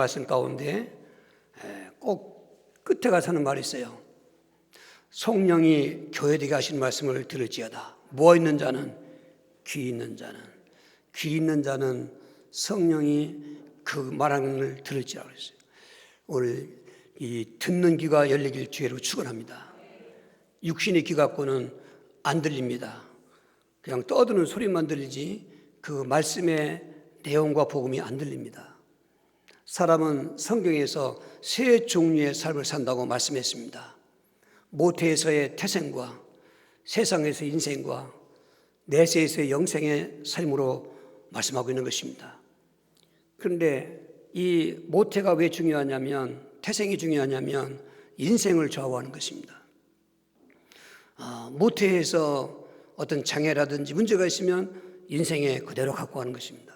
말씀 가운데 꼭 끝에 가서 하는 말이 있어요. 성령이 교회되게 하시는 말씀을 들을지어다. 뭐 있는 자는 귀 있는 자는 성령이 그 말하는 걸 들을지라고 그랬어요. 오늘 이 듣는 귀가 열리길 주의로 축원합니다. 육신의 귀 갖고는 안 들립니다. 그냥 떠드는 소리만 들리지 그 말씀의 내용과 복음이 안 들립니다. 사람은 성경에서 세 종류의 삶을 산다고 말씀했습니다. 모태에서의 태생과 세상에서의 인생과 내세에서의 영생의 삶으로 말씀하고 있는 것입니다. 그런데 이 모태가 왜 중요하냐면, 태생이 중요하냐면 인생을 좌우하는 것입니다. 모태에서 어떤 장애라든지 문제가 있으면 인생에 그대로 갖고 가는 것입니다.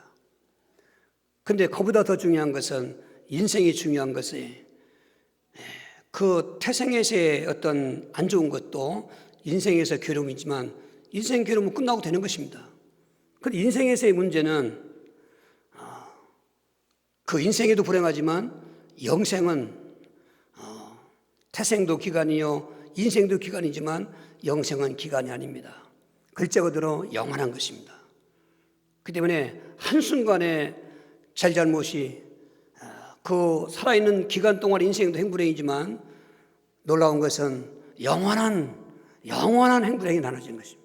그런데 그보다 더 중요한 것은, 인생이 중요한 것이 그 태생에서의 어떤 안 좋은 것도 인생에서 괴로움이지만 인생 괴로움은 끝나고 되는 것입니다. 그런데 인생에서의 문제는 그 인생에도 불행하지만 영생은 태생도 기간이요 인생도 기간이지만 영생은 기간이 아닙니다. 글자 그대로 영원한 것입니다. 그 때문에 한순간에 잘잘못이 그 살아있는 기간 동안 인생도 행불행이지만 놀라운 것은 영원한 행불행이 나눠지는 것입니다.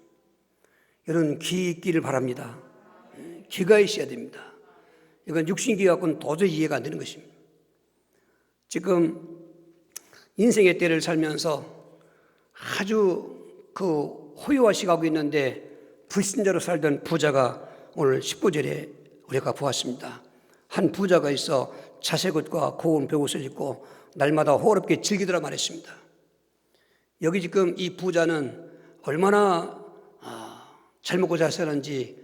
여러분 귀 있기를 바랍니다. 귀가 있어야 됩니다. 이건 육신귀 갖고는 도저히 이해가 안 되는 것입니다. 지금 인생의 때를 살면서 아주 그 호요하시고 있는데 불신자로 살던 부자가 오늘 19절에 우리가 보았습니다. 한 부자가 있어 자색옷과 고운 베옷을 입고 날마다 호롭게 즐기더라 말했습니다. 여기 지금 이 부자는 얼마나 잘 먹고 잘 사는지,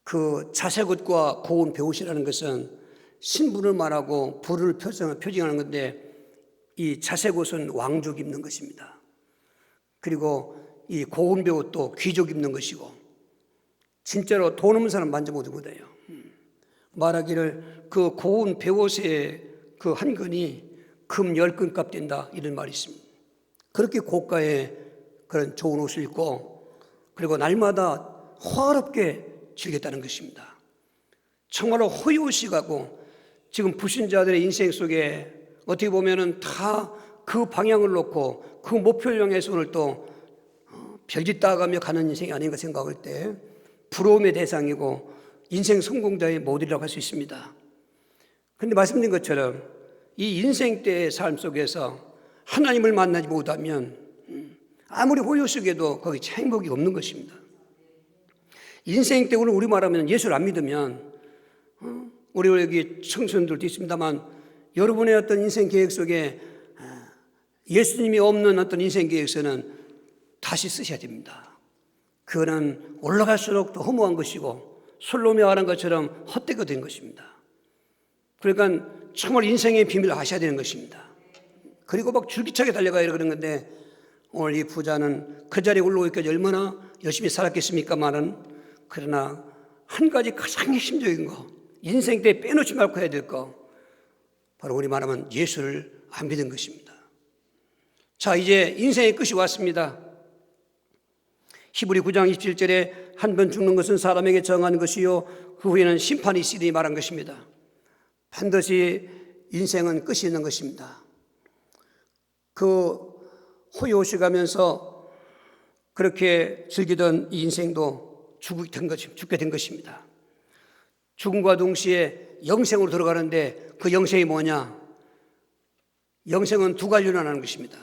그 자색옷과 고운 베옷이라는 것은 신분을 말하고 부를 표징하는 건데, 이 자색옷은 왕족 입는 것입니다. 그리고 이 고운 베옷도 귀족 입는 것이고, 진짜로 돈 없는 사람 만져보도 못해요. 말하기를 그 고운 베옷의 그 한 근이 금 10근 값 된다, 이런 말이 있습니다. 그렇게 고가의 그런 좋은 옷을 입고 그리고 날마다 화롭게 즐겼다는 것입니다. 정말로 호의호식하고, 지금 불신자들의 인생 속에 어떻게 보면은 다 그 방향을 놓고 그 목표를 향해서 오늘 또 별짓 따가며 가는 인생이 아닌가 생각할 때 부러움의 대상이고 인생 성공자의 모델이라고 할 수 있습니다. 그런데 말씀드린 것처럼 이 인생 때의 삶 속에서 하나님을 만나지 못하면 아무리 호요식에도 거기 행복이 없는 것입니다. 인생 때 우리 말하면 예수를 안 믿으면, 우리 여기 청소년들도 있습니다만 여러분의 어떤 인생 계획 속에 예수님이 없는 어떤 인생 계획서는 다시 쓰셔야 됩니다. 그거는 올라갈수록 더 허무한 것이고 솔로몬이 말한 것처럼 헛되게 된 것입니다. 그러니까 정말 인생의 비밀을 아셔야 되는 것입니다. 그리고 막 줄기차게 달려가야 그러는 건데, 오늘 이 부자는 그 자리에 올라오기까지 얼마나 열심히 살았겠습니까만은, 그러나 한 가지 가장 핵심적인 거, 인생 때 빼놓지 말고 해야 될 거, 바로 우리 말하면 예수를 안 믿은 것입니다. 자, 이제 인생의 끝이 왔습니다. 히브리 9장 27절에 한 번 죽는 것은 사람에게 정한 것이요 그 후에는 심판이 있으리니 말한 것입니다. 반드시 인생은 끝이 있는 것입니다. 그 호요시가면서 그렇게 즐기던 이 인생도 죽게 된 것입니다. 죽음과 동시에 영생으로 들어가는데 그 영생이 뭐냐? 영생은 두 가지로 나누는 것입니다.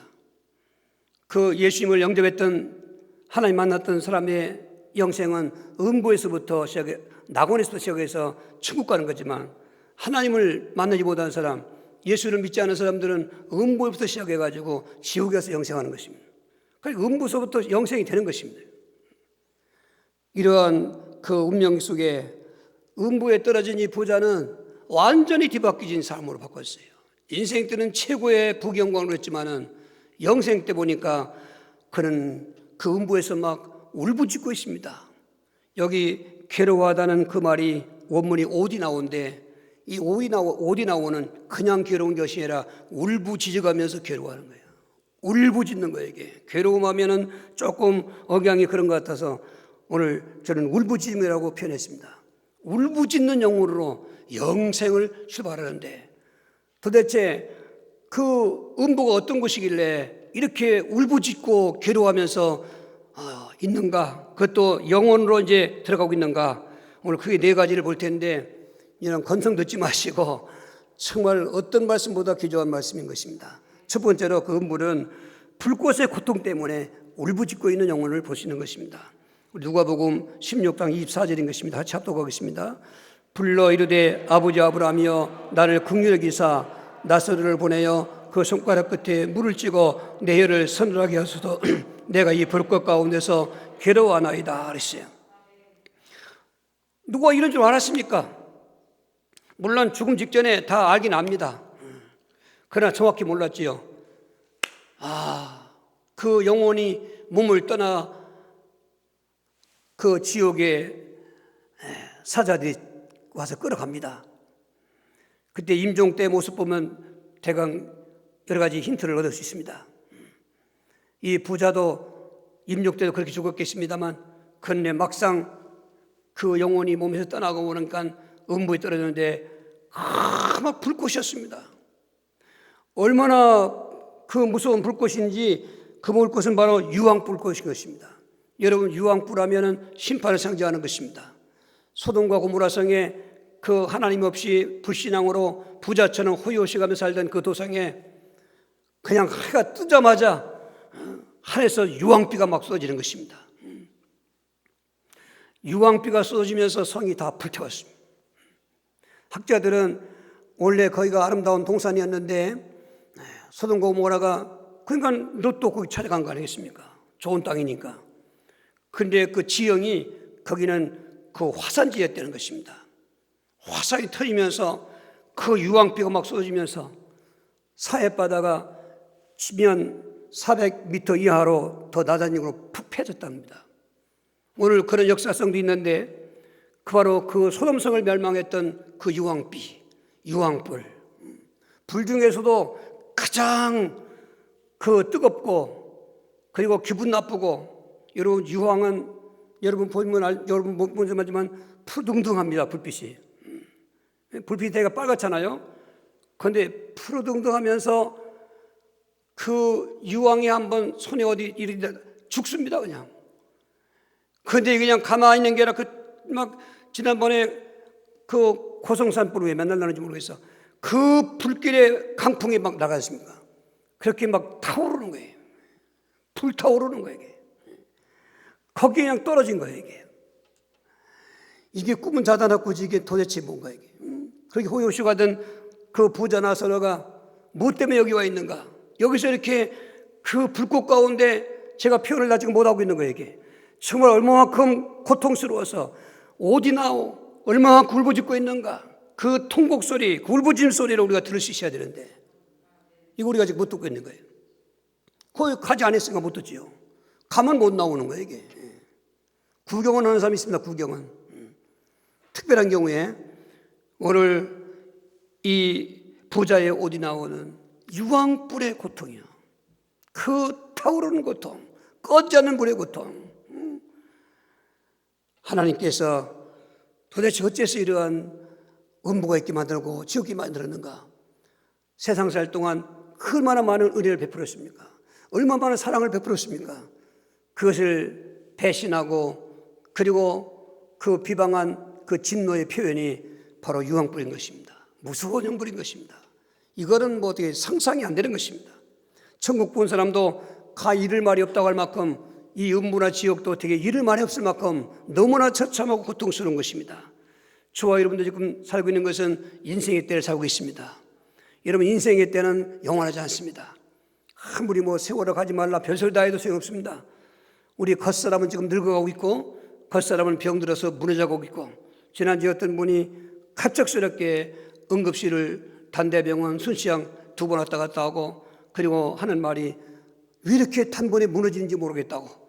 그 예수님을 영접했던, 하나님 만났던 사람의 영생은 음부에서부터 시작해, 낙원에서부터 시작해서 천국 가는 거지만, 하나님을 만나지 못한 사람, 예수를 믿지 않은 사람들은 음부에부터 시작해가지고 지옥에서 영생하는 것입니다. 그러니까 음부서부터 영생이 되는 것입니다. 이러한 그 운명 속에 음부에 떨어진 이 부자는 완전히 뒤바뀌진 삶으로 바꿨어요. 인생 때는 최고의 부경광을 했지만은 영생 때 보니까 그는 그 음부에서 막 울부짖고 있습니다. 여기 괴로워하다는 그 말이 원문이 오디 나오는데, 이 오디나오는 그냥 괴로운 것이 아니라 울부짖어가면서 괴로워하는 거예요. 울부짖는 거예요. 이게 괴로움하면은 조금 억양이 그런 것 같아서 오늘 저는 울부짖음이라고 표현했습니다. 울부짖는 영혼으로 영생을 출발하는데 도대체 그 음부가 어떤 곳이길래 이렇게 울부짖고 괴로워하면서 있는가? 그것도 영혼으로 이제 들어가고 있는가? 오늘 크게 네 가지를 볼 텐데 이런 건성 듣지 마시고 정말 어떤 말씀보다 귀중한 말씀인 것입니다. 첫 번째로 그 음부는 불꽃의 고통 때문에 울부짖고 있는 영혼을 보시는 것입니다. 누가복음 16장 24절인 것입니다. 같이 합독하겠습니다. 불러 이르되 아버지 아브라함이여 나를 긍휼히 여기사 나사로를 보내어 그 손가락 끝에 물을 찍어 내 혀를 서늘하게 하소서. 내가 이 불꽃 가운데서 괴로워하나이다 그랬어요. 누가 이런 줄 알았습니까? 물론 죽음 직전에 다 알긴 압니다. 그러나 정확히 몰랐지요. 그 영혼이 몸을 떠나 그 지옥의 사자들이 와서 끌어갑니다. 그때 임종 때 모습 보면 대강 여러 가지 힌트를 얻을 수 있습니다. 이 부자도 임종 때도 그렇게 죽었겠습니다만 그런데 막상 그 영혼이 몸에서 떠나고 오니까 음부에 떨어졌는데 막 불꽃이었습니다. 얼마나 그 무서운 불꽃인지 그 불꽃은 바로 유황불꽃인 것입니다. 여러분 유황불 하면은 심판을 상징하는 것입니다. 소돔과 고모라 성에 그 하나님 없이 불신앙으로 부자처럼 호요시가며 살던 그 도성에 그냥 해가 뜨자마자 하늘에서 유황비가 막 쏟아지는 것입니다. 유황비가 쏟아지면서 성이 다 불태웠습니다. 학자들은 원래 거기가 아름다운 동산이었는데 소돔과 고모라가 그러니까 롯도 거기 찾아간 거 아니겠습니까? 좋은 땅이니까. 그런데 그 지형이 거기는 그 화산지였다는 것입니다. 화산이 터지면서 그 유황비가 막 쏟아지면서 사해바다가 지면 400m 이하로 더 낮은 곳으로 푹 패졌답니다. 오늘 그런 역사성도 있는데 그 바로 그 소돔성을 멸망했던 그 유황비, 유황불, 불 중에서도 가장 그 뜨겁고 그리고 기분 나쁘고 여러분 유황은 여러분 보면 여러분 못 보지만 푸르둥둥합니다. 불빛이 불빛이 되게 빨갛잖아요. 그런데 푸르둥둥하면서 그 유황이 한번 손에 어디 이르다 죽습니다 그냥. 그런데 그냥 가만히 있는 게 아니라 그 막 지난번에 그 고성산 불 왜 맨날 나는지 모르겠어. 그 불길에 강풍이 막 나갔습니까? 그렇게 막 타오르는 거예요. 불타오르는 거예요 이게. 거기에 그냥 떨어진 거예요 이게. 이게 꿈은 자다나 꾸지 이게 도대체 뭔가 이게. 그렇게 호요시가 된 그 부자 나사로가 뭐 때문에 여기 와 있는가? 여기서 이렇게 그 불꽃 가운데 제가 표현을 다 지금 못하고 있는 거예요 이게. 정말 얼마만큼 고통스러워서 오디나오 얼마나 울부짖고 있는가. 그 통곡 소리, 그 울부짖는 소리를 우리가 들을 수 있어야 되는데 이거 우리가 지금 못 듣고 있는 거예요. 거기 가지 않았으니까 못 듣지요. 가면 못 나오는 거예요 이게. 구경은 하는 사람이 있습니다. 구경은 특별한 경우에 오늘 이 부자의 오디나오는 유황불의 고통이요. 그 타오르는 고통, 꺼지 않는 불의 고통. 하나님께서 도대체 어째서 이러한 음부가 있게 만들고 지옥이 만들었는가? 세상 살 동안 얼마나 많은 은혜를 베풀었습니까? 얼마나 많은 사랑을 베풀었습니까? 그것을 배신하고 그리고 그 비방한 그 진노의 표현이 바로 유황불인 것입니다. 무서운 형불인 것입니다. 이거는 뭐 어떻게 상상이 안 되는 것입니다. 천국 본 사람도 가 잃을 말이 없다고 할 만큼 이 음부나 지옥도 되게 잃을 말이 없을 만큼 너무나 처참하고 고통스러운 것입니다. 저와 여러분도 지금 살고 있는 것은 인생의 때를 살고 있습니다. 여러분 인생의 때는 영원하지 않습니다. 아무리 뭐 세월을 가지 말라 별소리 다 해도 소용없습니다. 우리 겉사람은 지금 늙어가고 있고 겉사람은 병들어서 무너져가고 있고 지난주에 어떤 분이 갑작스럽게 응급실을 단대병원 순시양 2번 왔다 갔다 하고 그리고 하는 말이 왜 이렇게 단번에 무너지는지 모르겠다고.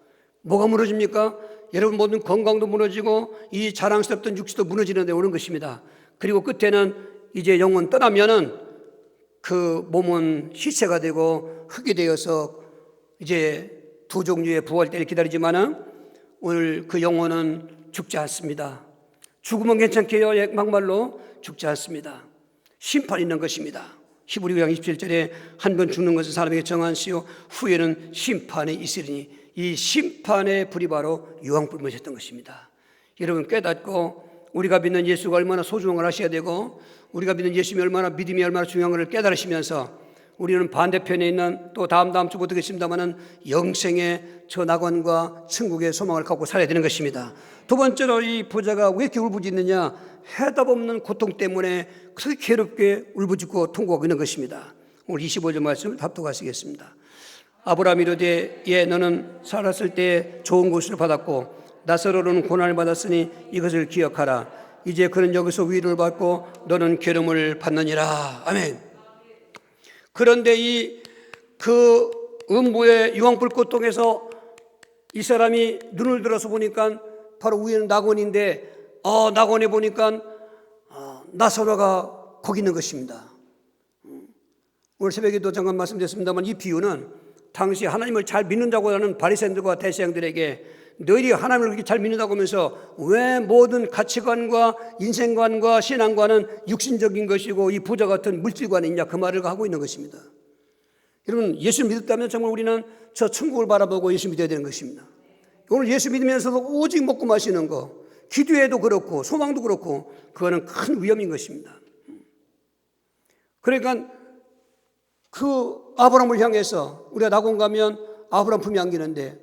뭐가 무너집니까? 여러분 모든 건강도 무너지고 이 자랑스럽던 육체도 무너지는 데 오는 것입니다. 그리고 끝에는 이제 영혼 떠나면은 그 몸은 시체가 되고 흙이 되어서 이제 두 종류의 부활 때를 기다리지만은 오늘 그 영혼은 죽지 않습니다. 죽으면 괜찮게요? 막말로 죽지 않습니다. 심판이 있는 것입니다. 히브리 9장 27절에 한 번 죽는 것은 사람에게 정한 시요 후에는 심판이 있으리니 이 심판의 불이 바로 유황불못이었던 것입니다. 여러분 깨닫고 우리가 믿는 예수가 얼마나 소중한 걸 아셔야 되고 우리가 믿는 예수님이 얼마나 믿음이 얼마나 중요한 걸 깨달으시면서 우리는 반대편에 있는 또 다음 주부터 겠습니다마는 영생의 저 낙원과 천국의 소망을 갖고 살아야 되는 것입니다. 두 번째로 이 부자가 왜 이렇게 울부짖느냐? 해답 없는 고통 때문에 그렇게 괴롭게 울부짖고 통곡하고 있는 것입니다. 오늘 25절 말씀을 답독하시겠습니다. 아브라함이 이르되 예 너는 살았을 때 좋은 곳을 받았고 나사로는 고난을 받았으니 이것을 기억하라. 이제 그는 여기서 위로를 받고 너는 괴로움을 받느니라. 아멘. 그런데 그 음부의 유황불 고통에서 이 사람이 눈을 들어서 보니까 바로 위에는 낙원인데 낙원에 보니까 나사로가 거기 있는 것입니다. 오늘 새벽에도 잠깐 말씀드렸습니다만 이 비유는 당시 하나님을 잘 믿는다고 하는 바리새인들과 대제사장들에게 너희들이 하나님을 그렇게 잘 믿는다고 하면서 왜 모든 가치관과 인생관과 신앙관은 육신적인 것이고 이 부자 같은 물질관이 있냐 그 말을 하고 있는 것입니다. 여러분 예수 믿었다면 정말 우리는 저 천국을 바라보고 예수 믿어야 되는 것입니다. 오늘 예수 믿으면서도 오직 먹고 마시는 거 기도에도 그렇고 소망도 그렇고 그거는 큰 위험인 것입니다. 그러니까 그 아브라함을 향해서 우리가 낙원 가면 아브라함 품이 안기는데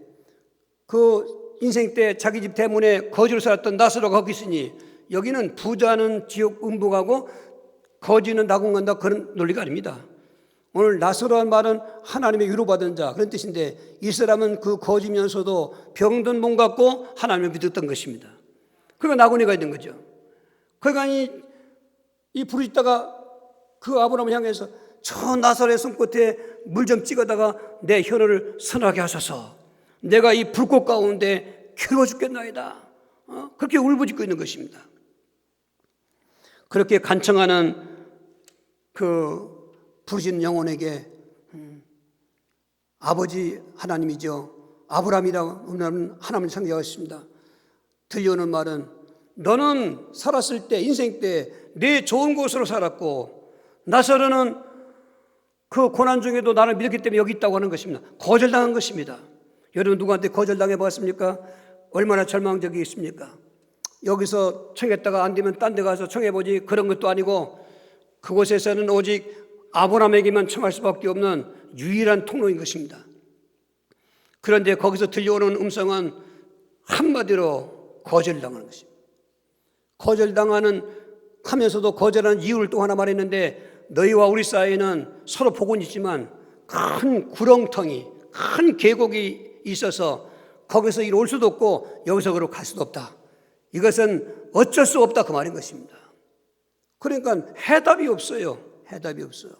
그 인생 때 자기 집 대문에 거지로 살았던 나사로가 거기 있으니 여기는 부자는 지옥 음부 가고 거지는 낙원 간다 그런 논리가 아닙니다. 오늘 나사로란 말은 하나님의 위로받은 자 그런 뜻인데 이 사람은 그 거지면서도 병든 몸 갖고 하나님을 믿었던 것입니다. 그러니까 낙원에 가 있는 거죠. 그러니까 이 부르짖다가 그 아브라함을 향해서 저 나사로의 손끝에 물 좀 찍어다가 내 혀를 선하게 하소서. 내가 이 불꽃 가운데 괴로워 죽겠나이다. 그렇게 울부짖고 있는 것입니다. 그렇게 간청하는 그 부르짖는 영혼에게 아버지 하나님이죠. 아브라함이라는 하나님을 상징하셨습니다. 들려오는 말은 너는 살았을 때 인생 때 내 좋은 곳으로 살았고 나사로는 그 고난 중에도 나를 믿었기 때문에 여기 있다고 하는 것입니다. 거절당한 것입니다. 여러분 누구한테 거절당해 봤습니까? 얼마나 절망적이겠습니까? 여기서 청했다가 안 되면 딴 데 가서 청해보지 그런 것도 아니고 그곳에서는 오직 아브라함에게만 청할 수밖에 없는 유일한 통로인 것입니다. 그런데 거기서 들려오는 음성은 한마디로 거절당하는 것입니다. 거절당하는 하면서도 거절하는 이유를 또 하나 말했는데 너희와 우리 사이에는 서로 복은 있지만 큰 구렁텅이 큰 계곡이 있어서 거기서 이리 올 수도 없고 여기서 그로 갈 수도 없다. 이것은 어쩔 수 없다 그 말인 것입니다. 그러니까 해답이 없어요. 해답이 없어요.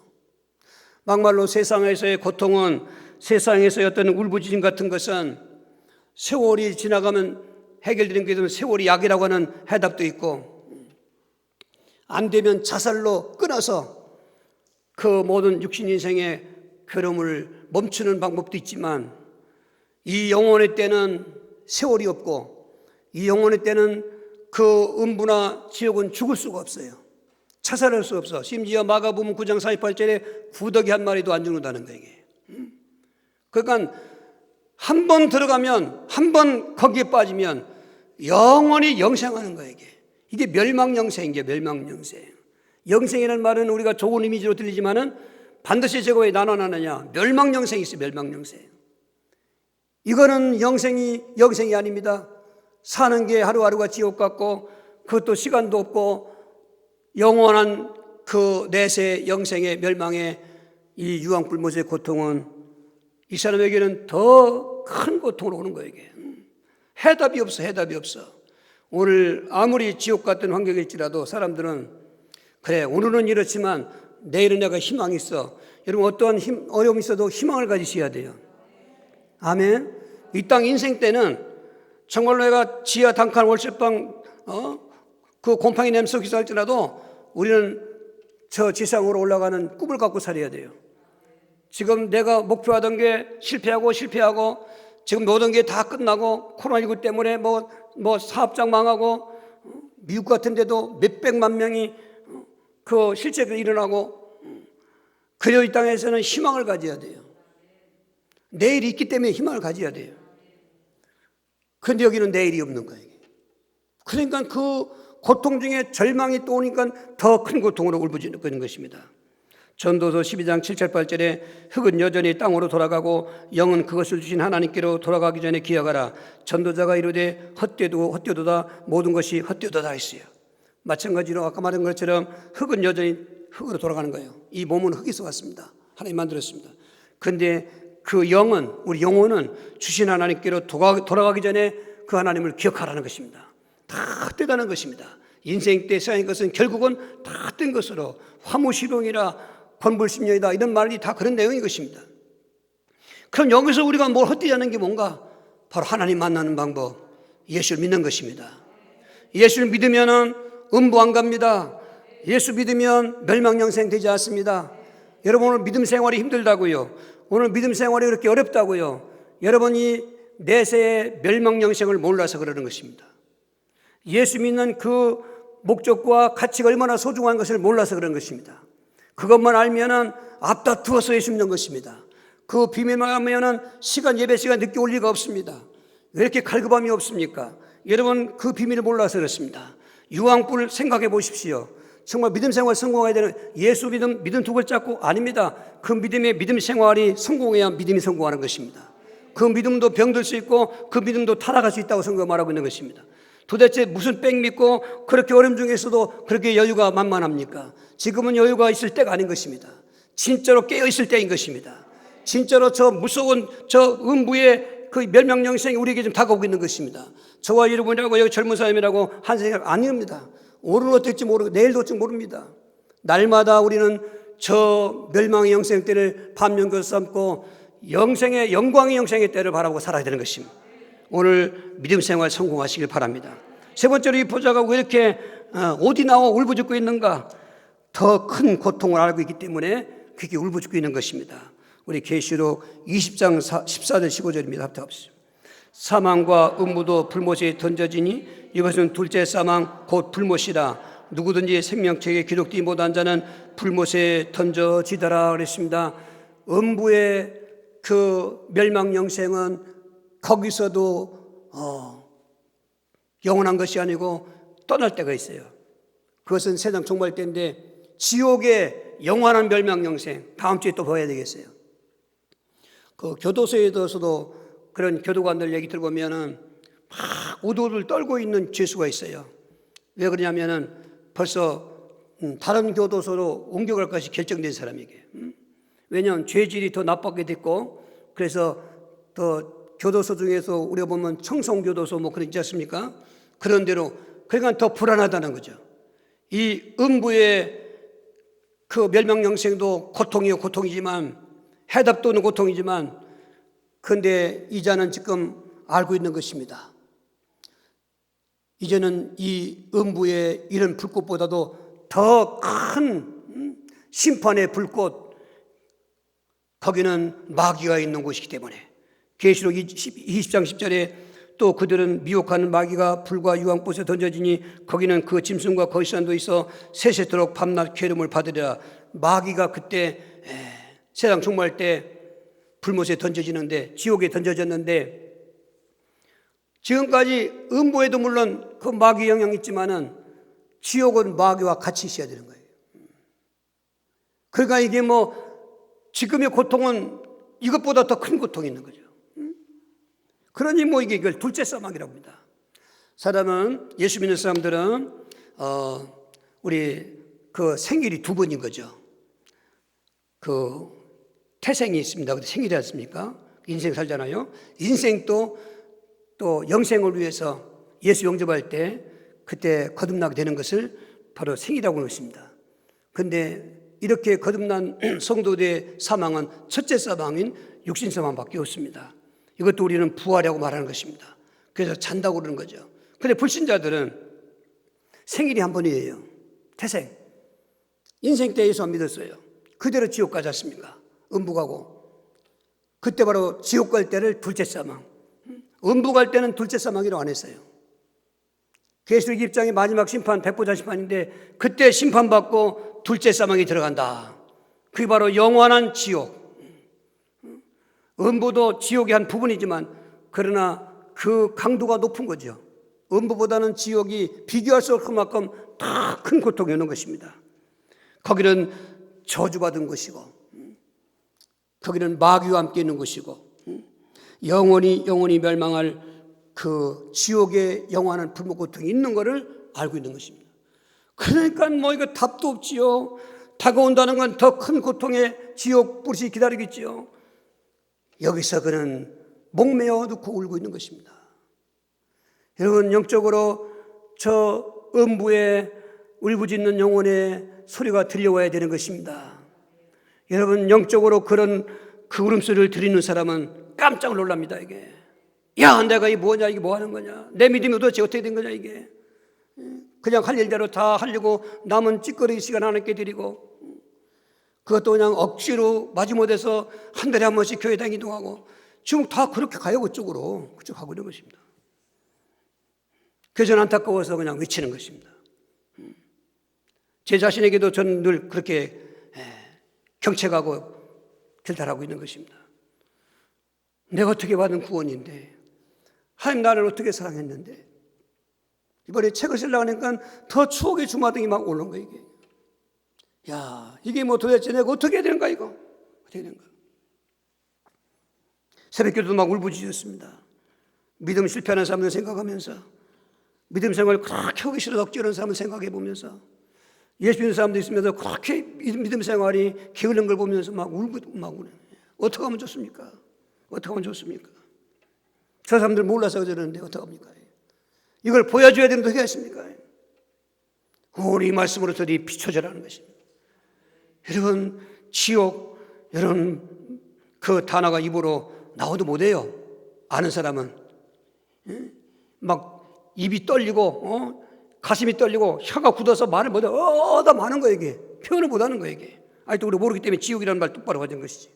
막말로 세상에서의 고통은 세상에서의 어떤 울부짖음 같은 것은 세월이 지나가면 해결되는 게 되면 세월이 약이라고 하는 해답도 있고 안 되면 자살로 끊어서 그 모든 육신 인생의 괴로움을 멈추는 방법도 있지만 이 영혼의 때는 세월이 없고 이 영혼의 때는 그 음부나 지옥은 죽을 수가 없어요. 자살할 수 없어. 심지어 마가복음 9장 48절에 구더기 한 마리도 안 죽는다는 거예요. 그러니까 한 번 들어가면 한 번 거기에 빠지면 영원히 영생하는 거예요. 이게 멸망영생이에요. 멸망영생. 영생이라는 말은 우리가 좋은 이미지로 들리지만은 반드시 제가 왜 나눠나느냐? 멸망영생이 있어요. 멸망영생. 이거는 영생이 아닙니다. 사는 게 하루하루가 지옥 같고 그것도 시간도 없고 영원한 그 내세 영생의 멸망의 이 유황불못의 고통은 이 사람에게는 더 큰 고통으로 오는 거예요. 이게. 해답이 없어. 해답이 없어. 오늘 아무리 지옥 같은 환경일지라도 사람들은 그래 오늘은 이렇지만 내일은 내가 희망이 있어. 여러분 어떠한 어려움이 있어도 희망을 가지셔야 돼요. 아멘. 이 땅 인생 때는 정말로 내가 지하 단칸 월세방 그 곰팡이 냄새 기사할지라도 우리는 저 지상으로 올라가는 꿈을 갖고 살아야 돼요. 지금 내가 목표하던 게 실패하고 지금 모든 게 다 끝나고 코로나19 때문에 뭐 사업장 망하고 미국 같은 데도 몇백만 명이 그 실제로 일어나고 그리고 이 땅에서는 희망을 가져야 돼요. 내일이 있기 때문에 희망을 가져야 돼요. 그런데 여기는 내일이 없는 거예요. 그러니까 그 고통 중에 절망이 또 오니까 더 큰 고통으로 울부짖는 것입니다. 전도서 12장 7, 8절에 흙은 여전히 땅으로 돌아가고 영은 그것을 주신 하나님께로 돌아가기 전에 기억하라. 전도자가 이르되 헛되도다 모든 것이 헛되도다 했어요. 마찬가지로 아까 말한 것처럼 흙은 여전히 흙으로 돌아가는 거예요. 이 몸은 흙에서 왔습니다. 하나님 만들었습니다. 그런데 그 영은, 우리 영혼은 주신 하나님께로 돌아가기 전에 그 하나님을 기억하라는 것입니다. 다 헛되다는 것입니다. 인생 때 쌓인 것은 결국은 다 헛된 것으로 화무실용이라 권불심령이다 이런 말이 다 그런 내용인 것입니다. 그럼 여기서 우리가 뭘 헛되자는 게 뭔가? 바로 하나님 만나는 방법, 예수를 믿는 것입니다. 예수를 믿으면 음부 안 갑니다. 예수 믿으면 멸망영생 되지 않습니다. 여러분 오늘 믿음 생활이 힘들다고요? 오늘 믿음 생활이 그렇게 어렵다고요? 여러분이 내세의 멸망영생을 몰라서 그러는 것입니다. 예수 믿는 그 목적과 가치가 얼마나 소중한 것을 몰라서 그런 것입니다. 그것만 알면은 앞다투어서 예수 믿는 것입니다. 그 비밀만 알면은 예배 시간 늦게 올 리가 없습니다. 왜 이렇게 갈급함이 없습니까? 여러분 그 비밀을 몰라서 그렇습니다. 유황불 생각해 보십시오. 정말 믿음 생활 성공해야 되는 예수 믿음 두 글자고 아닙니다. 그 믿음 생활이 성공해야 믿음이 성공하는 것입니다. 그 믿음도 병들 수 있고 그 믿음도 타락할 수 있다고 성경 말하고 있는 것입니다. 도대체 무슨 뺑 믿고 그렇게 어려움 중에서도 그렇게 여유가 만만합니까? 지금은 여유가 있을 때가 아닌 것입니다. 진짜로 깨어 있을 때인 것입니다. 진짜로 저 무서운 저 음부의 그 멸망영생이 우리에게 좀 다가오고 있는 것입니다. 저와 여러분이라고 여기 젊은 사람이라고 한 생각 아닙니다. 오늘 어떨지 모르고 내일도 어떨지 모릅니다. 날마다 우리는 저 멸망의 영생 때를 반면교 삼고 영광의 영생의 때를 바라보고 살아야 되는 것입니다. 오늘 믿음 생활 성공하시길 바랍니다. 세 번째로 이 보좌가 왜 이렇게 어디 나와 울부짖고 있는가? 더 큰 고통을 알고 있기 때문에 그게 울부짖고 있는 것입니다. 우리 계시록 20장 14절 15절입니다. 합독합시다. 사망과 음부도 불못에 던져지니 이것은 둘째 사망 곧 불못이라. 누구든지 생명책에 기록되지 못한 자는 불못에 던져지더라 그랬습니다. 음부의 그 멸망영생은 거기서도 영원한 것이 아니고 떠날 때가 있어요. 그것은 세상 종말 때인데 지옥의 영원한 멸망영생 다음 주에 또 봐야 되겠어요. 그 교도소에 들어서도 그런 교도관들 얘기 들어보면은 막 우두를 떨고 있는 죄수가 있어요. 왜 그러냐면은 벌써 다른 교도소로 옮겨갈 것이 결정된 사람에게. 왜냐하면 죄질이 더 나쁘게 됐고 그래서 더 교도소 중에서 우리가 보면 청송교도소 뭐 그런 있지 않습니까? 그런 대로 그러니까 더 불안하다는 거죠. 이 음부의 그 멸망영생도 고통이지만 해답도 없는 고통이지만 그런데 이자는 지금 알고 있는 것입니다. 이제는 이 음부의 이런 불꽃보다도 더 큰 심판의 불꽃 거기는 마귀가 있는 곳이기 때문에 계시록 20장 10절에 또 그들은 미혹하는 마귀가 불과 유황불에 던져지니 거기는 그 짐승과 거짓선도 있어 세세토록 밤낮 괴로움을 받으리라. 마귀가 그때 세상 종말 때 불못에 던져지는데 지옥에 던져졌는데 지금까지 음부에도 물론 그 마귀 영향이 있지만은 지옥은 마귀와 같이 있어야 되는 거예요. 그러니까 이게 뭐 지금의 고통은 이것보다 더 큰 고통이 있는 거죠. 그러니 뭐 이걸 둘째 사망이라고 합니다. 사람은 예수 믿는 사람들은 우리 그 생일이 두 번인 거죠. 그 태생이 있습니다. 근데 생일이 않습니까? 인생 살잖아요. 인생도 또 영생을 위해서 예수 영접할 때 그때 거듭나게 되는 것을 바로 생이라고 하는 것입니다. 그런데 이렇게 거듭난 성도들의 사망은 첫째 사망인 육신 사망밖에 없습니다. 이것도 우리는 부활이라고 말하는 것입니다. 그래서 잔다고 그러는 거죠. 그런데 불신자들은 생일이 한 번이에요. 태생. 인생 때 예수 안 믿었어요. 그대로 지옥 가지 않습니까? 음부 가고. 그때 바로 지옥 갈 때를 둘째 사망, 음부 갈 때는 둘째 사망이라고 안 했어요. 계시록 입장의 마지막 심판, 백보자 심판인데 그때 심판받고 둘째 사망이 들어간다. 그게 바로 영원한 지옥. 음부도 지옥의 한 부분이지만 그러나 그 강도가 높은 거죠. 음부보다는 지옥이 비교할 수 없을 만큼 더 큰 고통이 오는 것입니다. 거기는 저주받은 것이고 거기는 마귀와 함께 있는 것이고 영원히 멸망할 그 지옥의 영원한 불목 고통이 있는 것을 알고 있는 것입니다. 그러니까 뭐 이거 답도 없지요. 다가온다는 건 더 큰 고통의 지옥 불이 기다리겠지요. 여기서 그는 목매어 놓고 울고 있는 것입니다. 여러분, 영적으로 저 음부의 울부짖는 영혼의 소리가 들려와야 되는 것입니다. 여러분, 영적으로 그런 그 울음소리를 들리는 사람은 깜짝 놀랍니다. 이게 야, 내가 이게 뭐냐, 이게 뭐 하는 거냐, 내 믿음이 도대체 어떻게 된 거냐, 이게 그냥 할 일대로 다 하려고 남은 찌꺼리 시간 하나님께 드리고 그것도 그냥 억지로 마지못해서 한 달에 한 번씩 교회 다니기도 하고 지금 다 그렇게 가요. 그쪽 하고 있는 것입니다. 그래서 저는 안타까워서 그냥 외치는 것입니다. 제 자신에게도 저는 늘 그렇게 경책하고 결단하고 있는 것입니다. 내가 어떻게 받은 구원인데, 하나님 나를 어떻게 사랑했는데, 이번에 책을 쓰려고 하니까 더 추억의 주마등이 막 오는 거예요. 이게 야, 이게 뭐 도대체 내가 어떻게 해야 되는가, 이거 어떻게 해야 되는가. 새벽기도도 막 울부짖었습니다. 믿음 실패하는 사람들 생각하면서, 믿음 생활을 그렇게 하기 싫어서 억지로 하는 사람을 생각해 보면서, 예수 믿는 사람도 있으면서 그렇게 믿음 생활이 게으른 걸 보면서 막 울고 막 우네. 어떻게 하면 좋습니까? 어떻게 하면 좋습니까? 저 사람들 몰라서 저러는데 어떻게 합니까? 이걸 보여줘야 되는데 어떻게 하십니까? 우리 말씀으로 들이 비춰져라는 것입니다. 여러분, 지옥, 여러분, 그 단어가 입으로 나오도 못해요. 아는 사람은 막 입이 떨리고 가슴이 떨리고 혀가 굳어서 말을 못해. 다 많은 거예요. 이게 표현을 못하는 거예요. 이게 아직도 우리 모르기 때문에 지옥이라는 말 똑바로 가진 것이지.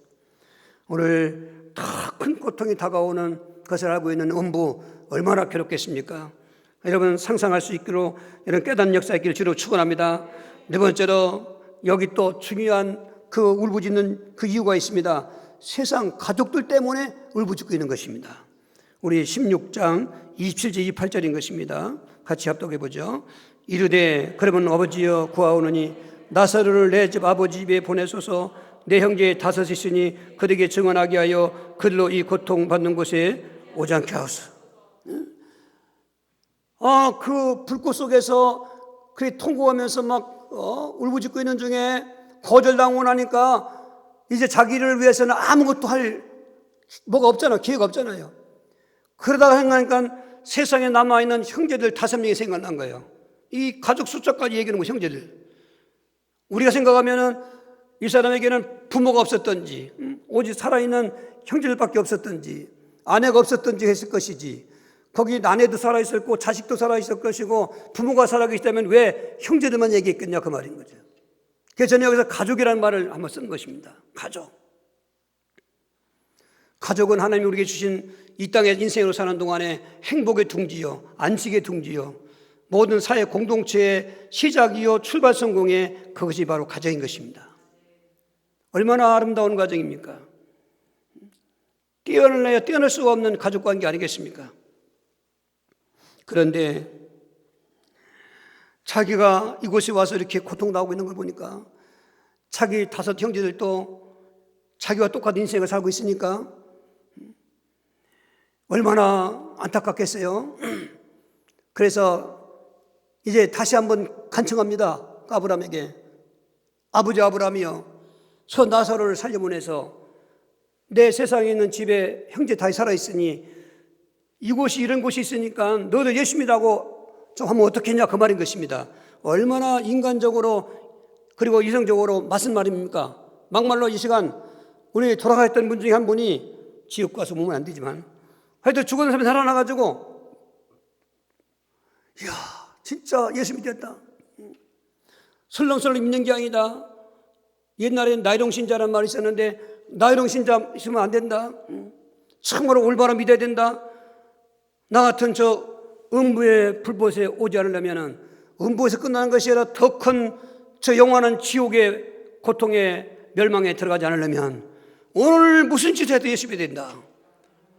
오늘 더 큰 고통이 다가오는 것을 알고 있는 음부 얼마나 괴롭겠습니까? 여러분, 상상할 수 있기로 이런 깨닫는 역사 있기를 주로 축원합니다. 네 번째로 여기 또 중요한 그 울부짖는 그 이유가 있습니다. 세상 가족들 때문에 울부짖고 있는 것입니다. 우리 16장 27절 28절인 것입니다. 같이 합독해 보죠. 이르되 그러면 아버지여 구하오노니 나사로를 내 집 아버지 집에 보내소서. 내 형제 다섯이 있으니 그들에게 증언하게 하여 그들로 이 고통받는 곳에 오지 않게 하소서. 그 불꽃 속에서 그렇게 통곡하면서 막 울부짖고 있는 중에 거절당하고 나니까 이제 자기를 위해서는 아무것도 할 뭐가 없잖아요. 기회가 없잖아요. 그러다가 생각하니까 세상에 남아있는 형제들 5명이 생각난 거예요. 이 가족 숫자까지 얘기하는 거 형제들. 우리가 생각하면은 이 사람에게는 부모가 없었던지 오직 살아있는 형제들밖에 없었던지 아내가 없었던지 했을 것이지, 거기 아내도 살아있었고 자식도 살아있을 것이고 부모가 살아계시다면 왜 형제들만 얘기했겠냐 그 말인 거죠. 그래서 저는 여기서 가족이라는 말을 한번 쓴 것입니다. 가족은 하나님이 우리에게 주신 이 땅에 인생으로 사는 동안에 행복의 둥지요, 안식의 둥지요, 모든 사회 공동체의 시작이요, 출발 성공의 그것이 바로 가정인 것입니다. 얼마나 아름다운 가정입니까? 뛰어날 수가 없는 가족관계 아니겠습니까? 그런데 자기가 이곳에 와서 이렇게 고통당하고 있는 걸 보니까 자기 5 형제들도 자기와 똑같은 인생을 살고 있으니까 얼마나 안타깝겠어요. 그래서 이제 다시 한번 간청합니다. 아브라함에게. 아버지 아브라함이여, 저 나사로를 살려보내서 내 세상에 있는 집에 형제 다 살아있으니 이곳이 이런 곳이 있으니까 너도 예수 믿라고 좀 하면 어떻겠냐 그 말인 것입니다. 얼마나 인간적으로 그리고 이성적으로 맞은 말입니까? 막말로 이 시간 우리 돌아가셨던 분 중에 한 분이 지옥 가서 보면 안 되지만 하여튼 죽은 사람이 살아나가지고 이야 진짜 예수 믿겠다. 설렁설렁 믿는 게 아니다. 옛날에 나이롱 신자라는 말이 있었는데 나이롱 신자 있으면 안 된다. 참으로 올바로 믿어야 된다. 나 같은 저 음부의 불못에 오지 않으려면 음부에서 끝나는 것이 아니라 더 큰 저 영원한 지옥의 고통의 멸망에 들어가지 않으려면 오늘 무슨 짓을 해도 예수 믿어야 된다.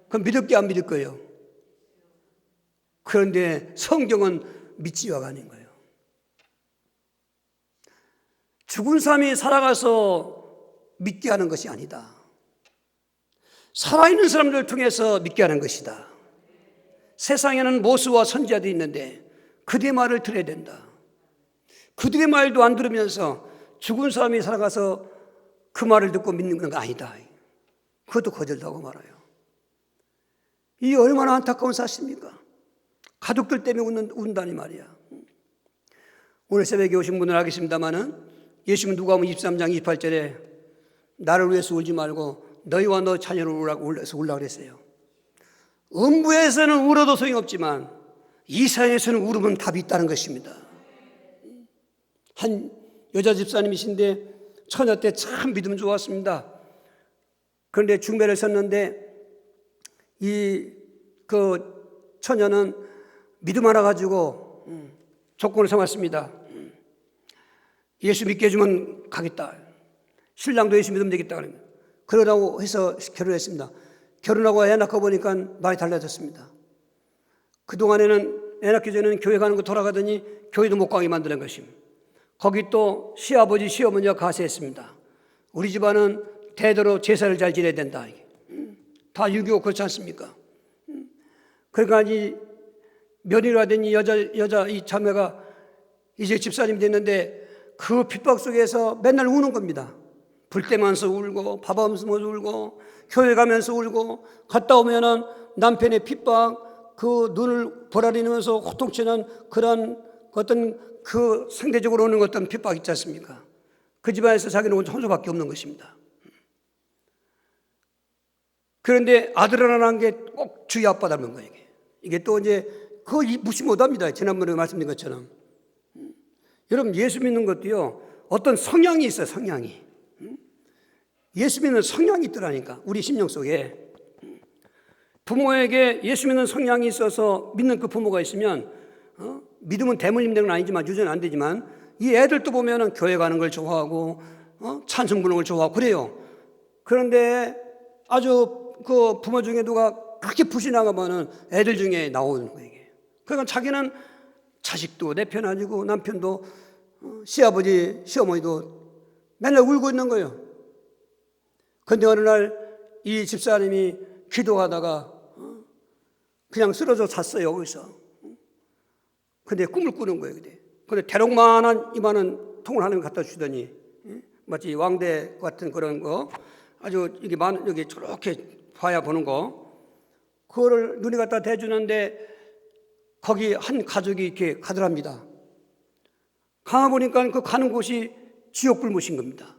그럼 믿을 게 안 믿을 거예요. 그런데 성경은 믿지와가 아닌 거예요. 죽은 사람이 살아가서 믿게 하는 것이 아니다. 살아있는 사람들을 통해서 믿게 하는 것이다. 세상에는 모수와 선지자들이 있는데 그들의 말을 들어야 된다. 그들의 말도 안 들으면서 죽은 사람이 살아가서 그 말을 듣고 믿는 건 아니다. 그것도 거절하고 말아요. 이 얼마나 안타까운 사실입니까? 가족들 때문에 운다니 말이야. 오늘 새벽에 오신 분들 알겠습니다마는 예수님 누가복음 23장 28절에 나를 위해서 울지 말고 너희와 너 자녀를 울라 그랬어요. 음부에서는 울어도 소용없지만 이 세상에서는 울으면 답이 있다는 것입니다. 한 여자 집사님이신데 처녀 때 참 믿음 좋았습니다. 그런데 중매를 섰는데 그 처녀는 믿음 하나 가지고 조건을 삼았습니다. 예수 믿게 해주면 가겠다. 신랑도 예수 믿으면 되겠다. 그러라고 해서 결혼했습니다. 결혼하고 애 낳고 보니까 말이 달라졌습니다. 그동안에는 애 낳기 전에는 교회 가는 거 돌아가더니 교회도 못 가게 만드는 것입니다. 거기 또 시아버지 시어머니가 가세했습니다. 우리 집안은 대대로 제사를 잘 지내야 된다. 다 유교 그렇지 않습니까? 그러니까 이 며느리가 된 이 여자 이 자매가 이제 집사님이 됐는데 그 핍박 속에서 맨날 우는 겁니다. 불 때면서 울고 밥 없으면서 울고 교회 가면서 울고 갔다 오면은 남편의 핍박 그 눈을 보라리면서 호통치는 그런 어떤 그 상대적으로 오는 어떤 핍박 있지 않습니까? 그 집안에서 자기는 혼자밖에 없는 것입니다. 그런데 아들 하나 낳은 게 꼭 주의 아빠 닮은 거예요. 이게 또 이제 그거 무시 못합니다. 지난번에 말씀드린 것처럼. 여러분 예수 믿는 것도요 어떤 성향이 있어요. 성향이. 예수 믿는 성향이 있더라니까. 우리 심령 속에. 부모에게 예수 믿는 성향이 있어서 믿는 그 부모가 있으면 믿으면 대물 힘든 건 아니지만 유전은 안 되지만 이 애들도 보면은 교회 가는 걸 좋아하고 찬송 부르는 걸 좋아하고 그래요. 그런데 아주 그 부모 중에 누가 그렇게 불신하면은 애들 중에 나오는 거예요. 그러니까 자기는 자식도 내 편 아니고 남편도 시아버지 시어머니도 맨날 울고 있는 거예요. 그런데 어느 날 이 집사님이 기도하다가 그냥 쓰러져 잤어요. 거기서. 근데 꿈을 꾸는 거예요. 근데 대롱만한 이만한 통을 하나 갖다 주더니 마치 왕대 같은 그런 거 아주 이게 여기 저렇게 봐야 보는 거 그거를 눈에 갖다 대주는데 거기 한 가족이 이렇게 가더랍니다. 가 보니까 그 가는 곳이 지옥불못인 겁니다.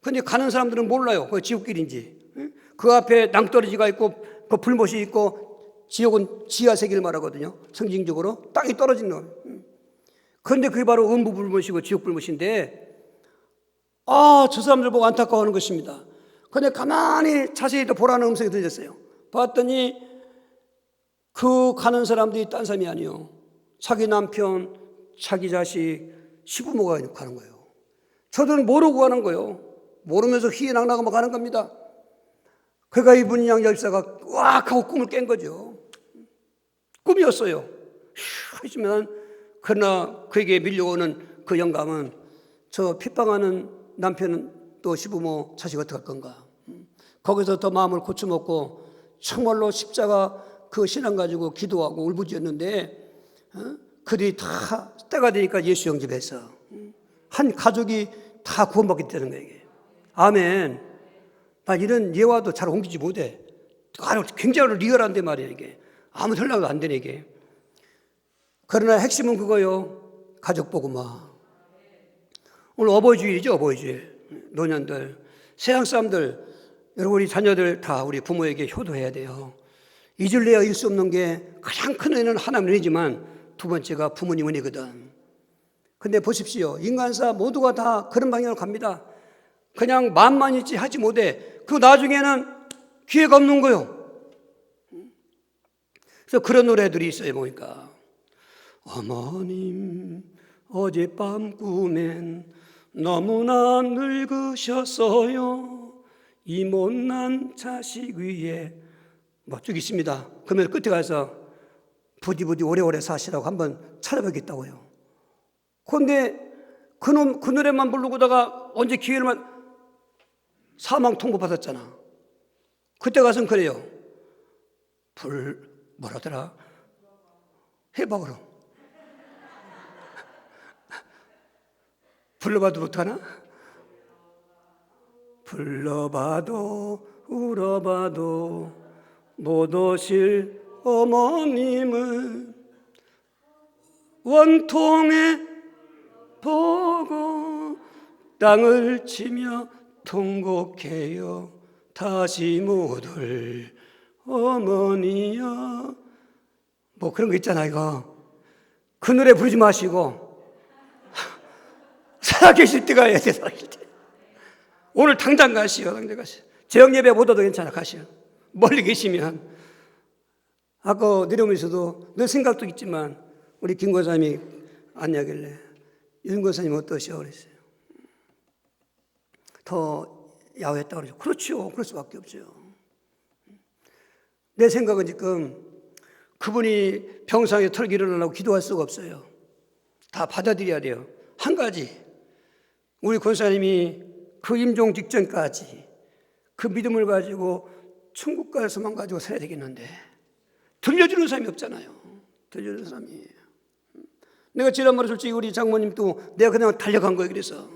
그런데 가는 사람들은 몰라요. 그 지옥길인지. 그 앞에 낭떠러지가 있고 그 불못이 있고 지옥은 지하세계를 말하거든요. 상징적으로 땅이 떨어지는 거예요. 그런데 그게 바로 음부불못이고 지옥불못인데 저 사람들 보고 안타까워하는 것입니다. 그런데 가만히 자세히 또 보라는 음성이 들렸어요. 봤더니 그 가는 사람들이 딴 사람이 아니요. 자기 남편, 자기 자식, 시부모가 가는 거예요. 저들은 모르고 가는 거예요. 모르면서 희희낙낙하면 가는 겁니다. 그러니까 이분 양열사가 왁 하고 꿈을 깬 거죠. 꿈이었어요. 하지만 그러나 그에게 밀려오는 그 영감은 저 핍박하는 남편은 또 시부모 자식 어떻게 할 건가. 거기서 더 마음을 고쳐먹고 정말로 십자가 그 신앙 가지고 기도하고 울부짖었는데 그들이 다 때가 되니까 예수 영접해서 한 가족이 다 구원받게 되는 거예요. 아멘. 나 이런 예화도 잘 옮기지 못해. 굉장히 리얼한데 말이에요. 이게 아무 설명도 안 되네 이게. 그러나 핵심은 그거요. 가족 복음화. 오늘 어버이주일이죠. 어버이주일. 노년들, 세상 사람들, 여러분 우리 자녀들 다 우리 부모에게 효도해야 돼요. 잊을래야 잃을 수 없는 게 가장 큰 은혜는 하나님 은혜지만 두 번째가 부모님 은혜거든. 근데 보십시오. 인간사 모두가 다 그런 방향으로 갑니다. 그냥 마음만 있지 하지 못해. 그 나중에는 기회가 없는 거요. 그래서 그런 노래들이 있어요. 보니까 어머님 어젯밤 꿈엔 너무나 늙으셨어요. 이 못난 자식 위에 뭐 쭉 있습니다. 그러면 끝에 가서 부디 오래오래 사시라고 한번 찾아뵙겠다고요. 그런데 그 노래만 부르고다가 언제 기회를 사망 통보 받았잖아. 그때 가서는 그래요. 뭐라더라? 해봐 그럼. 불러봐도 못하나? 불러봐도 울어봐도 못 오실 어머님을 원통에 보고 땅을 치며 통곡해요. 다시 못 올 어머니여. 뭐 그런 거 있잖아 이거. 그 노래 부르지 마시고 살아계실 때가 해야 돼. 살아계실 때. 오늘 당장 가시오. 당장 가시오. 저녁예배 보다도 괜찮아. 가시오. 멀리 계시면. 아까 내려오면서도 늘 생각도 있지만 우리 김 권사님이 안냐길래 윤 권사님 어떠시오? 그랬어요. 더 야호했다고 그러죠. 그렇죠. 그럴 수밖에 없죠. 내 생각은 지금 그분이 병상에 털기 일어나려고 기도할 수가 없어요. 다 받아들여야 돼요. 한 가지, 우리 권사님이 그 임종 직전까지 그 믿음을 가지고 천국 가서만 가지고 살아야 되겠는데 들려주는 사람이 없잖아요. 들려주는 사람이. 내가 지난번에 솔직히 우리 장모님도 내가 그냥 달려간 거예요. 그래서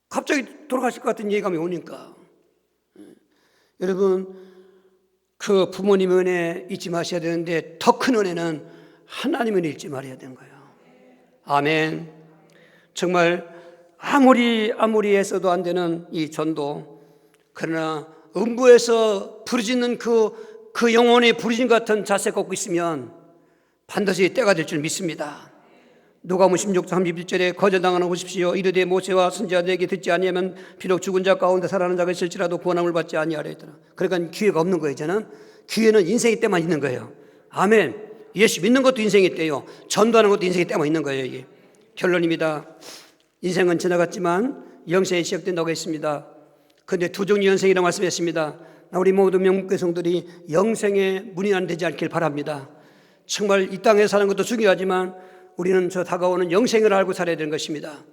갑자기 돌아가실 것 같은 예감이 오니까. 여러분, 그 부모님의 은혜 잊지 마셔야 되는데 더 큰 은혜는 하나님의 은혜 잊지 말아야 되는 거예요. 아멘. 정말 아무리 했어도 안 되는 이 전도, 그러나 음부에서 부르짖는 그 영혼의 부르짖음 같은 자세 갖고 있으면 반드시 때가 될 줄 믿습니다. 누가복음 16장 31절에 거절당하는 보십시오. 이르되 모세와 선지자들에게 듣지 아니하면 비록 죽은 자 가운데 살아나는 자가 있을지라도 구원함을 받지 아니하려 했더라. 그러니까 기회가 없는 거예요. 저는 기회는 인생의 때만 있는 거예요. 아멘. 예수 믿는 것도 인생의 때요. 전도하는 것도 인생의 때만 있는 거예요. 이게 결론입니다. 인생은 지나갔지만 영생이 시작된다고 했습니다. 그런데 두 종류 영생이라고 말씀했습니다. 우리 모든 명목교 성들이 영생의 문이 안 되지 않길 바랍니다. 정말 이 땅에 사는 것도 중요하지만 우리는 저 다가오는 영생을 알고 살아야 되는 것입니다.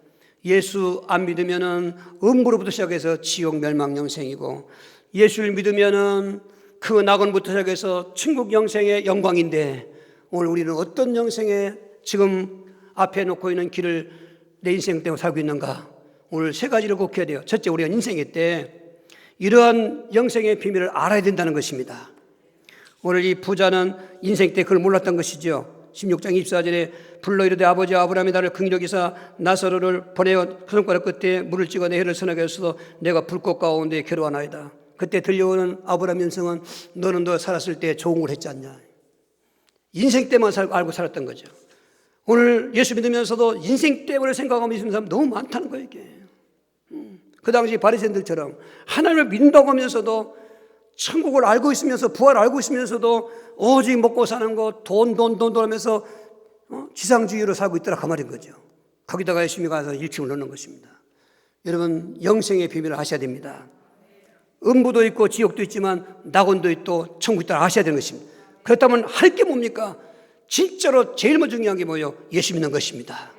예수 안 믿으면은 음부로부터 시작해서 지옥 멸망 영생이고, 예수를 믿으면은 그 낙원부터 시작해서 천국 영생의 영광인데, 오늘 우리는 어떤 영생에 지금 앞에 놓고 있는 길을 내 인생 때문에 살고 있는가? 오늘 세 가지를 꼭 해야 돼요. 첫째, 우리가 인생의 때 이러한 영생의 비밀을 알아야 된다는 것입니다. 오늘 이 부자는 인생 때 그걸 몰랐던 것이죠. 16장 24절에 불러 이르되 아버지 아브라함이 나를 긍휼히 여기사 나사로를 보내어 그 손가락 끝에 물을 찍어 내 혀를 선하게 하소서 내가 불꽃 가운데 괴로워하나이다. 그때 들려오는 아브라함 연성은 너는 너 살았을 때 좋은 걸 했지 않냐. 인생 때만 알고 살았던 거죠. 오늘 예수 믿으면서도 인생 때문에 생각하고 믿는 사람 너무 많다는 거예요. 이게. 그 당시 바리새인들처럼 하나님을 믿는다고 하면서도 천국을 알고 있으면서 부활을 알고 있으면서도 오직 먹고 사는 거 돈 하면서 지상주의로 살고 있더라 그 말인 거죠. 거기다가 열심히 가서 일침을 넣는 것입니다. 여러분, 영생의 비밀을 아셔야 됩니다. 음부도 있고 지옥도 있지만 낙원도 있고 천국도 있다 아셔야 되는 것입니다. 그렇다면 할 게 뭡니까? 진짜로 제일 먼저 중요한 게 뭐예요? 예수 믿는 것입니다.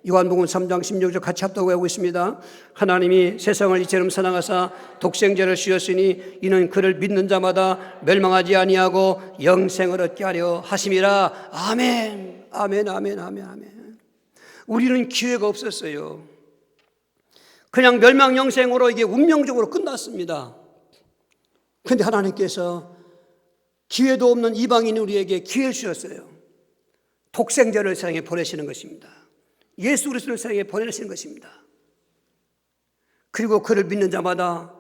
요한복음 3장 16절 같이 합독하고 하고 있습니다. 하나님이 세상을 이처럼 사랑하사 독생자를 주셨으니 이는 그를 믿는 자마다 멸망하지 아니하고 영생을 얻게 하려 하심이라. 아멘. 아멘. 아멘. 아멘. 아멘. 우리는 기회가 없었어요. 그냥 멸망 영생으로 이게 운명적으로 끝났습니다. 그런데 하나님께서 기회도 없는 이방인 우리에게 기회를 주셨어요. 독생자를 세상에 보내시는 것입니다. 예수 그리스도를 세상에 보내시는 것입니다. 그리고 그를 믿는 자마다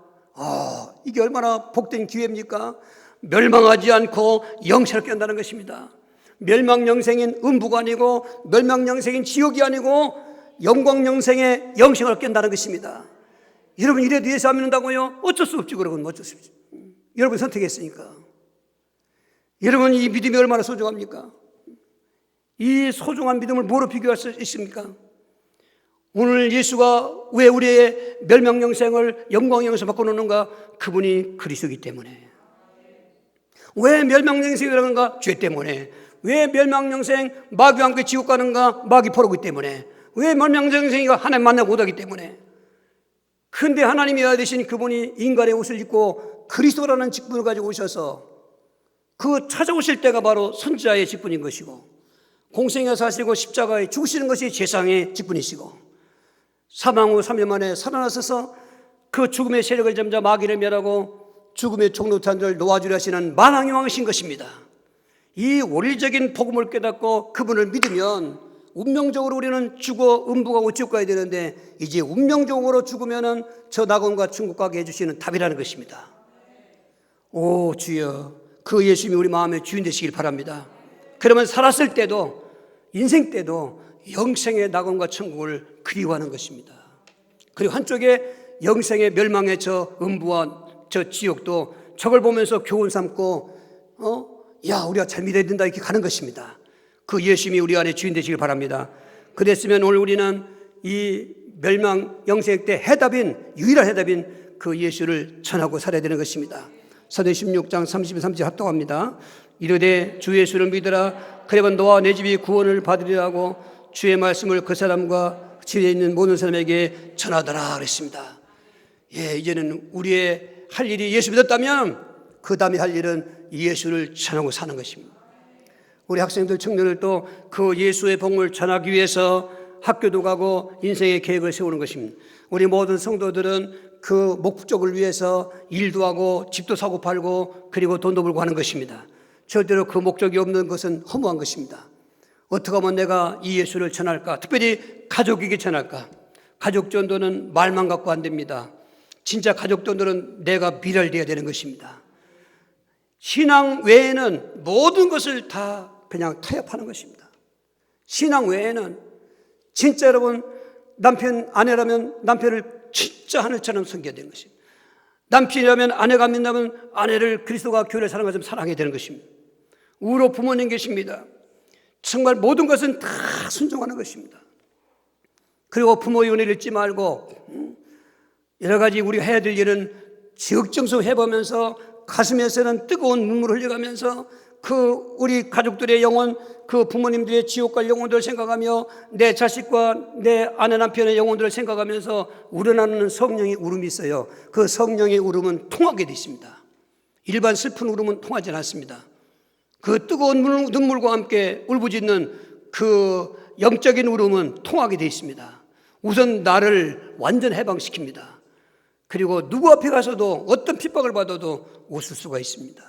이게 얼마나 복된 기회입니까? 멸망하지 않고 영생을 얻게 한다는 것입니다. 멸망영생인 음부가 아니고 멸망영생인 지옥이 아니고 영광영생의 영생을 얻겠다는 것입니다. 여러분 이래도 예수 안 믿는다고요? 어쩔 수 없지. 그러면 어쩔 수 없지. 여러분 선택했으니까. 여러분 이 믿음이 얼마나 소중합니까? 이 소중한 믿음을 뭐로 비교할 수 있습니까? 오늘 예수가 왜 우리의 멸망영생을 영광영생을 바꿔놓는가? 그분이 그리스도이기 때문에. 왜 멸망영생이라는가? 죄 때문에. 왜 멸망영생 마귀와 함께 지옥 가는가? 마귀 포로기 때문에. 왜 멸망영생이가 하나님 만나고 못하기 때문에. 그런데 하나님이 되신 그분이 인간의 옷을 입고 그리스도라는 직분을 가지고 오셔서 그 찾아오실 때가 바로 선지자의 직분인 것이고, 공생에 사시고 십자가에 죽으시는 것이 제사장의 직분이시고, 사망 후 3일 만에 살아나셔서 그 죽음의 세력을 점자 마귀를 멸하고 죽음의 종노탄을 놓아주려 하시는 만왕의 왕이신 것입니다. 이 원리적인 복음을 깨닫고 그분을 믿으면 운명적으로 우리는 죽어 음부가고 지옥 가야 되는데, 이제 운명적으로 죽으면은 저 낙원과 천국 가게 해주시는 답이라는 것입니다. 오 주여, 그 예수님이 우리 마음의 주인 되시길 바랍니다. 그러면 살았을 때도, 인생 때도 영생의 낙원과 천국을 그리워하는 것입니다. 그리고 한쪽에 영생의 멸망의 저 음부와 저 지옥도 저걸 보면서 교훈 삼고 야 우리가 잘 믿어야 된다 이렇게 가는 것입니다. 그 예수님이 우리 안에 주인 되시길 바랍니다. 그랬으면 오늘 우리는 이 멸망 영생 때 해답인, 유일한 해답인 그 예수를 전하고 살아야 되는 것입니다. 사도행 16장 32-33절 합독합니다. 이르되 주 예수를 믿으라. 그러면 너와 내 집이 구원을 받으리라 하고 주의 말씀을 그 사람과 집에 있는 모든 사람에게 전하더라 그랬습니다. 예, 이제는 우리의 할 일이 예수 믿었다면 그 다음에 할 일은 예수를 전하고 사는 것입니다. 우리 학생들, 청년들 또 그 예수의 복음을 전하기 위해서 학교도 가고 인생의 계획을 세우는 것입니다. 우리 모든 성도들은 그 목적을 위해서 일도 하고 집도 사고 팔고 그리고 돈도 벌고 하는 것입니다. 절대로 그 목적이 없는 것은 허무한 것입니다. 어떻게 하면 내가 이 예수를 전할까? 특별히 가족에게 전할까? 가족 전도는 말만 갖고 안 됩니다. 진짜 가족 전도는 내가 미랄 돼야 되는 것입니다. 신앙 외에는 모든 것을 다 그냥 타협하는 것입니다. 신앙 외에는 진짜 여러분 남편, 아내라면 남편을 진짜 하늘처럼 섬겨야 되는 것입니다. 남편이라면 아내가 믿는다면 아내를 그리스도가 교회를 사랑하는 것처럼 사랑해야 되는 것입니다. 우로 부모님 계십니다. 정말 모든 것은 다 순종하는 것입니다. 그리고 부모의 은혜를 잊지 말고 여러 가지 우리가 해야 될 일은 지극정성 해보면서 가슴에서는 뜨거운 눈물을 흘려가면서 그 우리 가족들의 영혼, 그 부모님들의 지옥 갈 영혼들을 생각하며 내 자식과 내 아내 남편의 영혼들을 생각하면서 우러나는 성령의 울음이 있어요. 그 성령의 울음은 통하게 되어 있습니다. 일반 슬픈 울음은 통하지 않습니다. 그 뜨거운 눈물과 함께 울부짖는 그 영적인 울음은 통하게 되어 있습니다. 우선 나를 완전 해방시킵니다. 그리고 누구 앞에 가서도 어떤 핍박을 받아도 웃을 수가 있습니다.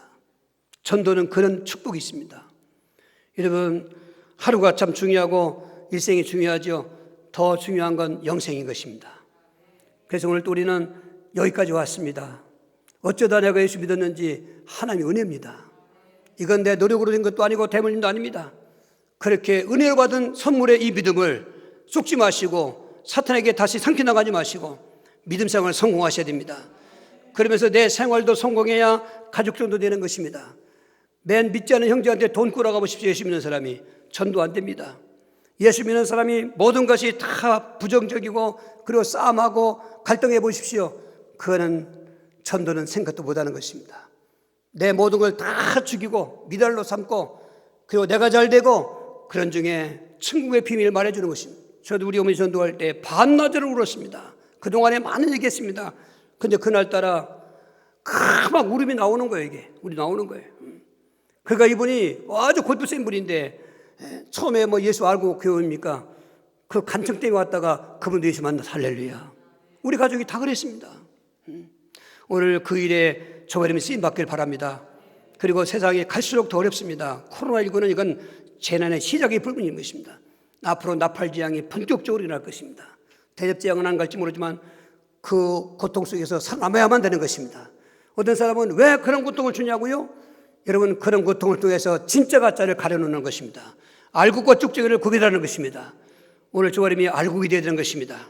전도는 그런 축복이 있습니다. 여러분, 하루가 참 중요하고 일생이 중요하죠. 더 중요한 건 영생인 것입니다. 그래서 오늘 또 우리는 여기까지 왔습니다. 어쩌다 내가 예수 믿었는지 하나님의 은혜입니다. 이건 내 노력으로 된 것도 아니고 대물림도 아닙니다. 그렇게 은혜로 받은 선물의 이 믿음을 쏟지 마시고 사탄에게 다시 삼켜나가지 마시고 믿음 생활을 성공하셔야 됩니다. 그러면서 내 생활도 성공해야 가족전도 되는 것입니다. 맨 믿지 않은 형제한테 돈 꾸러가고 싶지 예수 믿는 사람이 전도 안 됩니다. 예수 믿는 사람이 모든 것이 다 부정적이고 그리고 싸움하고 갈등해 보십시오. 그거는 전도는 생각도 못하는 것입니다. 내 모든 걸 다 죽이고 미달로 삼고 그리고 내가 잘 되고 그런 중에 천국의 비밀을 말해주는 것입니다. 저도 우리 어머니 전도할 때 반나절을 울었습니다. 그동안에 많은 얘기했습니다. 근데 그날따라 막 울음이 나오는 거예요. 이게 울이 나오는 거예요. 그러니까 이분이 아주 골프 센 분인데 처음에 뭐 예수 알고 교회 옵니까? 그 간청 때문에 왔다가 그분도 예수 만나서 할렐루야. 우리 가족이 다 그랬습니다. 오늘 그 일에 저와 여러분이 쓰임받길 바랍니다. 그리고 세상이 갈수록 더 어렵습니다. 코로나19는 이건 재난의 시작이 불문인 것입니다. 앞으로 나팔지향이 본격적으로 일어날 것입니다. 대접재앙은 안 갈지 모르지만 그 고통 속에서 살아남아야만 되는 것입니다. 어떤 사람은 왜 그런 고통을 주냐고요? 여러분, 그런 고통을 통해서 진짜 가짜를 가려놓는 것입니다. 알곡과 쭉정이를 구별하는 것입니다. 오늘 주말이면 알곡이 되어야 되는 것입니다.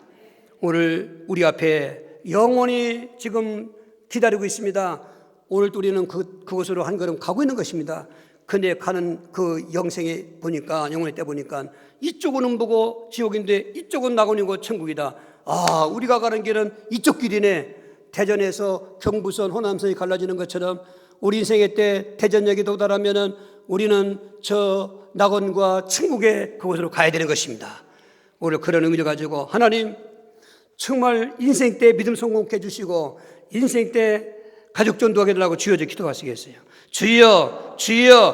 오늘 우리 앞에 영원히 지금 기다리고 있습니다. 오늘 또 우리는 그곳으로 한 걸음 가고 있는 것입니다. 근데 가는 그 영생에 보니까, 영혼의 때 보니까 이쪽은 보고 지옥인데 이쪽은 낙원이고 천국이다. 아, 우리가 가는 길은 이쪽 길이네. 대전에서 경부선, 호남선이 갈라지는 것처럼 우리 인생의 때 대전역에 도달하면은 우리는 저 낙원과 천국의 그곳으로 가야 되는 것입니다. 오늘 그런 의미를 가지고 하나님, 정말 인생 때 믿음 성공케 해주시고 인생 때 가족 전도하게 해달라고 주여 기도하시겠어요? 주여, 주여,